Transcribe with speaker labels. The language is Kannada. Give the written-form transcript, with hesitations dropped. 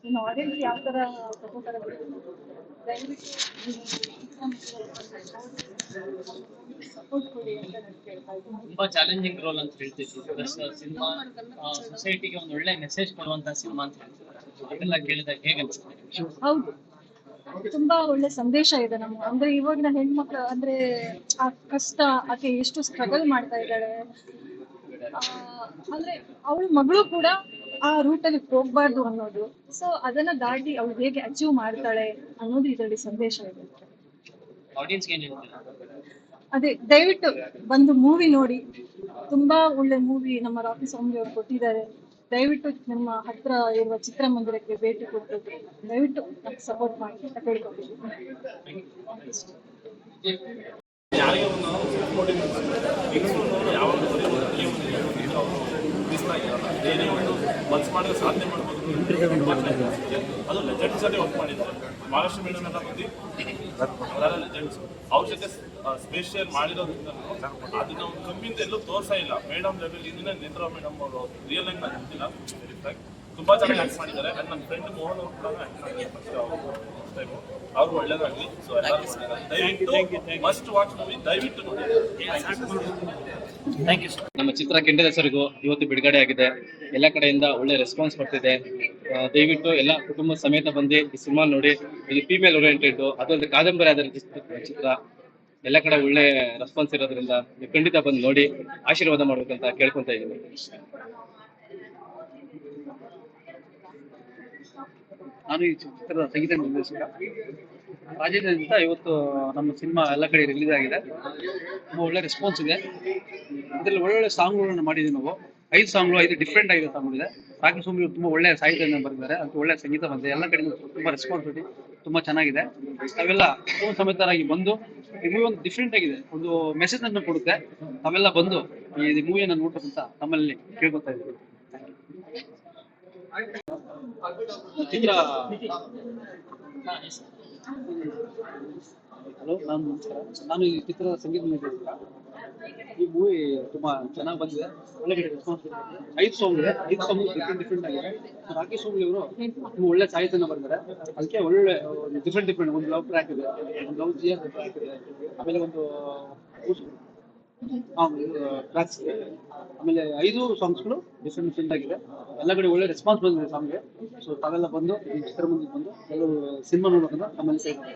Speaker 1: ಇನ್ನು ಆಡಿಯನ್ಸ್ ಯಾವ ತರ ತಗೋತಾರೆ ದಯವಿಟ್ಟು ಸಪೋರ್ಟ್ ಕೊಡಿ ಅಂತ ನಾನು ಕೇಳ್ತಾ ಇದ್ದೀನಿ.
Speaker 2: ತುಂಬಾ ಚಾಲೆಂಜಿಂಗ್ ರೋಲ್ ಅಂತ ಹೇಳ್ತಿದ್ರು. ಪ್ಲಸ್ ಸಿನಿಮಾ ಸೊಸೈಟಿಗೆ ಒಂದು ಒಳ್ಳೆ ಮೆಸೇಜ್ ಕೊಡುವಂತ ಸಿನಿಮಾ ಅಂತ ಹೇಳ್ತಿದ್ರು. ಅದೆಲ್ಲ ಕೇಳಿದಾಗ ಹೇಗೆ ಅನ್ಸುತ್ತೆ?
Speaker 1: ಹೌದು, ತುಂಬಾ ಒಳ್ಳೆ ಸಂದೇಶ ಇದೆ ನಮ್ಗೆ. ಅಂದ್ರೆ ಇವಾಗಿನ ಹೆಣ್ಮಕ್ಳು ಅಂದ್ರೆ ಆ ಕಷ್ಟ, ಆಕೆ ಎಷ್ಟು ಸ್ಟ್ರಗಲ್ ಮಾಡ್ತಾ ಇದ್ದಾಳೆ, ಅಂದ್ರೆ ಅವಳ ಮಗಳು ಕೂಡ ಆ ರೂಟಲ್ಲಿ ಹೋಗ್ಬಾರ್ದು ಅನ್ನೋದು. ಸೊ ಅದನ್ನ ದಾಟಿ ಅವಳು ಹೇಗೆ ಅಚೀವ್ ಮಾಡ್ತಾಳೆ ಅನ್ನೋದು ಇದರಲ್ಲಿ ಸಂದೇಶ ಇದೆ.
Speaker 2: ಆಡಿಯನ್ಸ್ ಏನ್ ಹೇಳ್ತೀರಾ?
Speaker 1: ಅದೇ ದಯವಿಟ್ಟು ಬಂದು ಮೂವಿ ನೋಡಿ. ತುಂಬಾ ಒಳ್ಳೆ ಮೂವಿ ನಮ್ಮ ರಾಕಿ ಸ್ವಾಮಿ ಅವರು ಕೊಟ್ಟಿದ್ದಾರೆ. ದಯವಿಟ್ಟು ನಿಮ್ಮ ಹತ್ರ ಇರುವ ಚಿತ್ರಮಂದಿರಕ್ಕೆ ಭೇಟಿ ಕೊಟ್ಟು ದಯವಿಟ್ಟು ಸಪೋರ್ಟ್ ಮಾಡಿ ಅಂತ ಕೇಳ್ಕೊತೀನಿ.
Speaker 3: ಯಾರಿಗೆ ಏನೇ ಒಂದು ಮನ್ಸು ಮಾಡಿದ್ರೆ ಸಾಧನೆ ಮಾಡ್ಬೋದು. ಅದು ಲೆಜೆಂಡ್ಸ್ ಅಲ್ಲಿ ವರ್ಕ್ ಮಾಡಿದ್ದಾರೆ. ಮಹಾರಾಷ್ಟ್ರ ಮೇಡಮ್ ಎಲ್ಲ ಬಂದು ಅವರೆಲ್ಲ ಲೆಜೆಂಡ್ಸ್. ಅವ್ರ ಜೊತೆ ಸ್ಪೇಸ್ ಶೇರ್ ಮಾಡಿರೋದ್ರಿಂದ ಅದನ್ನ ಒಂದು ಕಮ್ಮಿಯಿಂದ ಎಲ್ಲೂ ತೋರ್ಸಾ ಇಲ್ಲ. ಮೇಡಮ್ ಲೆವೆಲ್ ಇದನ್ನೇ ನೇತ್ರ ಮೇಡಮ್ ಅವರು ರಿಯಲ್ ಆಗಿ ನಾನು ಗೊತ್ತಿಲ್ಲ, ತುಂಬಾ ಚೆನ್ನಾಗಿ ಆಕ್ಟ್ ಮಾಡಿದ್ದಾರೆ. ಅಂಡ್ ನನ್ನ ಫ್ರೆಂಡ್ ಮೋಹನ್ ಅವರು ಕೂಡ ಅವ್ರು ಒಳ್ಳೇದಾಗ್ಲಿ. ಸೊ ದಯವಿಟ್ಟು ಮಸ್ಟ್ ವಾಚ್ ಮೂವಿ, ದಯವಿಟ್ಟು ನೋಡಿ.
Speaker 2: Thank you. ನಮ್ಮ ಚಿತ್ರ ಕೆಂಡದ ಹೆಸರಿಗೂ ಇವತ್ತು ಬಿಡುಗಡೆ ಆಗಿದೆ. ಎಲ್ಲ ಕಡೆಯಿಂದ ಒಳ್ಳೆ ರೆಸ್ಪಾನ್ಸ್ ಬರ್ತಿದೆ. ದಯವಿಟ್ಟು ಎಲ್ಲ ಕುಟುಂಬ ಸಮೇತ ಬಂದು ಈ ಸಿನಿಮಾ ನೋಡಿ. ಇದು ಫೀಮೇಲ್ ಓರಿಯೆಂಟೆಡ್, ಅದೊಂದು ಕಾದಂಬರಿ ಆಧಾರಿತ ಚಿತ್ರ. ಎಲ್ಲ ಕಡೆ ಒಳ್ಳೆ ರೆಸ್ಪಾನ್ಸ್ ಇರೋದ್ರಿಂದ ನೀವು ಖಂಡಿತ ಬಂದು ನೋಡಿ ಆಶೀರ್ವಾದ ಮಾಡ್ಬೇಕಂತ ಕೇಳ್ಕೊಂತ ಇದ್ದೀನಿ.
Speaker 4: ನಾನು ಈ ಚಿತ್ರದ ಸಂಗೀತ ನಿರ್ದೇಶಕ ರಾಜೇಂದ್ರ. ಇವತ್ತು ನಮ್ಮ ಸಿನಿಮಾ ಎಲ್ಲ ಕಡೆ ರಿಲೀಸ್ ಆಗಿದೆ. ತುಂಬ ಒಳ್ಳೆ ರೆಸ್ಪಾನ್ಸ್ ಇದೆ. ಇದರಲ್ಲಿ ಒಳ್ಳೊಳ್ಳೆ ಸಾಂಗ್ಗಳನ್ನು ಮಾಡಿದ್ದೀವಿ ನಾವು. 5 ಸಾಂಗ್ಗಳು, 5 ಡಿಫ್ರೆಂಟ್ ಆಗಿರೋ ಸಾಂಗ್ಗಳಿದೆ. ರಾಕಿ ಸ್ವಾಮಿ ತುಂಬ ಒಳ್ಳೆ ಸಾಹಿತ್ಯವನ್ನು ಬರೆದಿದ್ದಾರೆ. ಅದಕ್ಕೆ ಒಳ್ಳೆ ಸಂಗೀತ ಬಂದಿದೆ. ಎಲ್ಲ ಕಡೆ ತುಂಬ ರೆಸ್ಪಾನ್ಸಿಬಿಲಿಟಿ ತುಂಬ ಚೆನ್ನಾಗಿದೆ. ನಾವೆಲ್ಲ ಕುಟುಂಬ ಸಮೇತರಾಗಿ ಬಂದು ಈ ಮೂವಿ ಒಂದು ಡಿಫ್ರೆಂಟ್ ಆಗಿದೆ, ಒಂದು ಮೆಸೇಜ್ ಅನ್ನು ಕೊಡುತ್ತೆ. ನಾವೆಲ್ಲ ಬಂದು ಈ ಮೂವಿಯನ್ನು ನೋಡ್ಬೇಕಂತ ತಮ್ಮಲ್ಲಿ ಕೇಳ್ಕೊತಾ ಇದ್ದೀವಿ. ಚಿತ್ರ ಹಲೋ, ನಾನು ಈ ಚಿತ್ರದ ಸಂಗೀತ ನಿರ್ದೇಶಕ. ಈ ಮೂವಿ ತುಂಬಾ ಚೆನ್ನಾಗಿ ಬಂದಿದೆ. ಒಳ್ಳೆ ರೆಸ್ಪಾನ್ಸ್. 5 ಸಾಂಗ್ ಇದೆ. 5 ಸಾಂಗ್ ಡಿಫ್ರೆಂಟ್ ಆಗಿದೆ. ರಾಕಿ ಸ್ವಾಮಿ ಅವರು ತುಂಬ ಒಳ್ಳೆ ಸಾಹಿತ್ಯನ ಬರ್ತಾರೆ. ಅದಕ್ಕೆ ಒಳ್ಳೆ ಡಿಫ್ರೆಂಟ್ ಒಂದು ಲವ್ ಟ್ರ್ಯಾಕ್ ಇದೆ, ಒಂದು ಲವ್ ಜಿಯರ್ ಟ್ರ್ಯಾಕ್ ಇದೆ, ಆಮೇಲೆ ಒಂದು ಟ್ರ್ಯಾಕ್ಸ್ ಇದೆ. ಆಮೇಲೆ 5 ಸಾಂಗ್ಸ್ಗಳು ಡಿಫ್ರೆಂಟ್ ಆಗಿದೆ. ಎಲ್ಲ ಕಡೆ ಒಳ್ಳೆ ರೆಸ್ಪಾನ್ಸ್ ಬಂದಿದೆ ಸಾಂಗ್ಗೆ. ಸೊ ತಾವೆಲ್ಲ ಬಂದು ಈ ಚಿತ್ರಮಂದಿರಕ್ಕೆ ಬಂದು ಎಲ್ಲರೂ ಸಿನಿಮಾ ನೋಡೋದನ್ನ ನಮ್ಮಲ್ಲಿ ಸೇರ್ತಾರೆ.